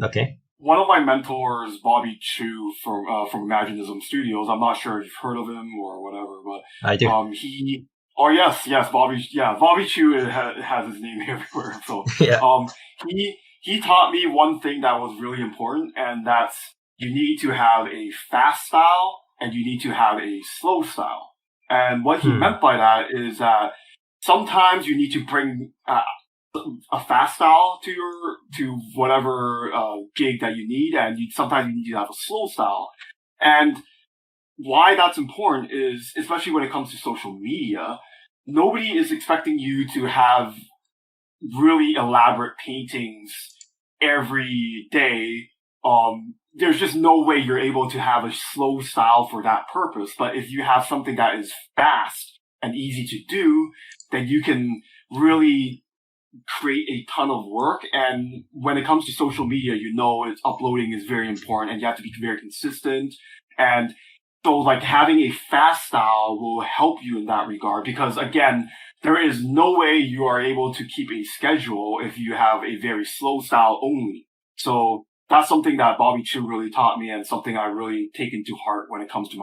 Okay. One of my mentors, Bobby Chu from Imaginism Studios. I'm not sure if you've heard of him or whatever, but I do. Bobby Chu has his name everywhere. So Yeah. he taught me one thing that was really important, and that's you need to have a fast style and you need to have a slow style. And what he meant by that is that sometimes you need to bring a fast style to whatever gig that you need, and sometimes you need to have a slow style. And why that's important is, especially when it comes to social media, nobody is expecting you to have really elaborate paintings every day. There's just no way you're able to have a slow style for that purpose. But if you have something that is fast and easy to do, then you can really create a ton of work. And when it comes to social media, uploading is very important and you have to be very consistent. And so like having a fast style will help you in that regard, because again, there is no way you are able to keep a schedule if you have a very slow style only. So that's something that Bobby Chu really taught me and something I really take into heart when it comes to my